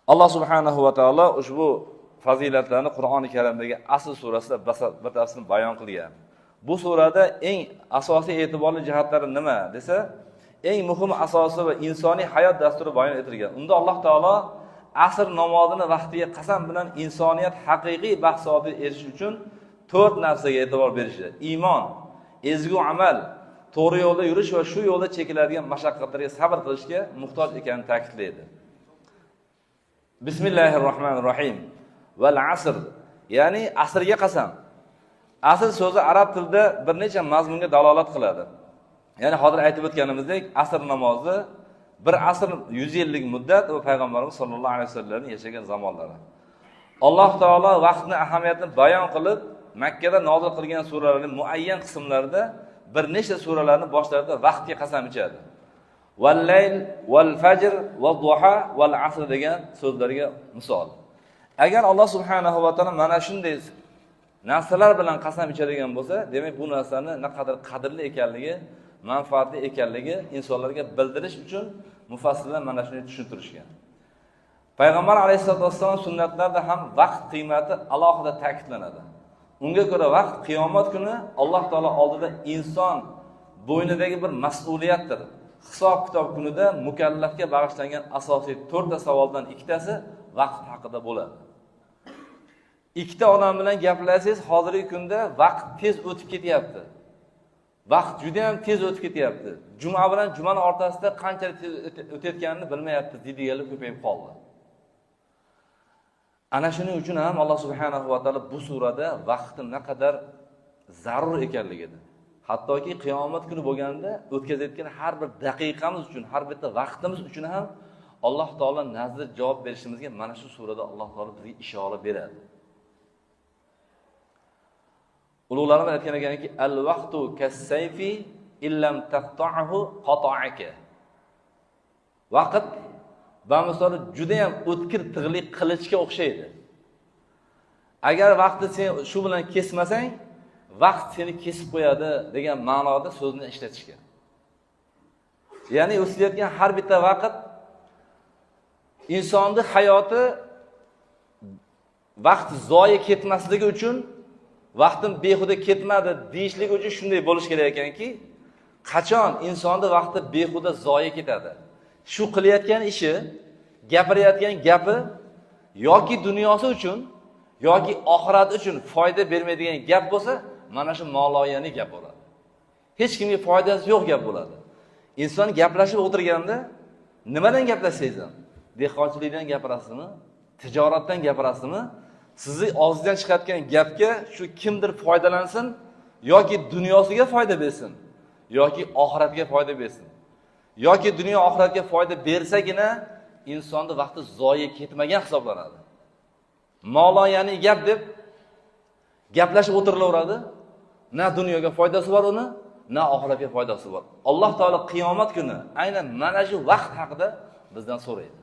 Alloh subhanahu va taolo ushbu fazilatlarni Qur'oni Karimdagi Asr surasida batafsil bayon qilgan. Bu surada eng asosiy e'tiborli jihatlari nima desa, eng muhim asosi va insoniy hayot dasturi bayon etilgan. Unda Alloh taolo asr namozini vaqtiga qasam bilan insoniyat haqiqiy maqsadiga erishish uchun 4 narsaga e'tibor berishi: iymon, ezgu amal, to'g'ri yo'lda yurish va shu yo'lda chekiladigan mashaqqatlarga sabr qilishga muhtoj ekanini ta'kidlaydi. Bismillahirrohmanirrohim. Val asr, ya'ni asrga qasam. Asr so'zi arab tilida bir necha mazmunga dalolat qiladi. Ya'ni hozir aytib o'tganimizdek, asr namozi bir asr 100 yillik muddat va payg'ambarimiz sollallohu alayhi vasallamning yashagan zamonlari. Alloh taolo vaqtning ahamiyatini bayon qilib, Makka da nozil qilgan suralarning muayyan qismlarida bir nechta suralarning boshlarida vaqtga qasam ichadi. Val layl, val fajr, val duha, val asr degan so'zlarga misol. Agar Alloh subhanahu va taolo mana shunday narsalar bilan qasam ichadigan bo'lsa, demak bu narsani naqadar qadrli ekanligi, manfaatli ekanligi insonlarga bildirish uchun mufassirlar mana shuni tushuntirishgan. Payg'ambar alayhisolatu vassalom sunnatlarida ham vaqt qiymati alohida ta'kidlanadi. Unga ko'ra vaqt qiyomat kuni Alloh taolo oldida inson bo'ynidagi bir mas'uliyatdir. Hisob-kitob kunida mukallafga bag'ishlangan asosiy 4 ta savoldan ikkitasi vaqt haqida bo'ladi. Ikkita odam bilan gaplashsangiz, hozirgi kunda vaqt tez o'tib ketyapti. Vaqt juda ham tez o'tib ketyapti. Juma bilan jumaning o'rtasida qanchalik tez o'tayotganini bilmayapti, deydiganlar ko'payib qoldi. Ana shuning uchun ham Alloh subhanahu va taolo bu surada vaqtning naqadar zarur ekanligini, hattoki qiyomat kuni bo'lganda o'tkazayotgan har bir daqiqamiz uchun, har bitta vaqtimiz uchun ham Alloh taolo nazdida javob berishimizga mana shu surada Alloh taolo bizga ishora beradi. Ulug'larimiz aytgan ekanki, al-vaqtu kas-sayfi illam taqta'hu qata'aka. Vaqt bamisoli juda ham o'tkir tig'li qilichga o'xshaydi. Agar vaqtni sen shu bilan kesmasang, vaqt seni kesib qo'yadi degan ma'noda so'zni ishlatishgan. Ya'ni o'tayotgan har bitta vaqt insonning hayoti vaqt zoya ketmasligi uchun, vaqtim behuda ketmadi deyishligi uchun shunday bo'lish kerak ekanki, qachon insonning vaqti behuda zoya ketadi, shu qilayotgan ishi, gapirayotgan gapi yoki dunyosi uchun yoki oxirat uchun foyda bermaydigan gap bo'lsa, mana shu maloyani gap bo'ladi. Hech kimga foydasi yo'q gap bo'ladi. Inson gaplashib o'tirganda nimadan gaplashsangiz ham, dehqonchilikdan gapirasizmi, tijoratdan gapirasizmi, sizni og'zingizdan chiqayotgan gapga shu kimdir foydalansin yoki dunyosiga foyda bersin, yoki oxiratga foyda bersin. Yoki dunyo oxiratga foyda bersagina insonning vaqti zoya ketmagan hisoblanadi. Maloyani gap deb gaplashib o'tirilaveradi. Na dunyoga foydasi bor uni, na oxiratga foydasi bor. Alloh taolo qiyomat kuni aynan mana shu vaqt haqida bizdan so'raydi.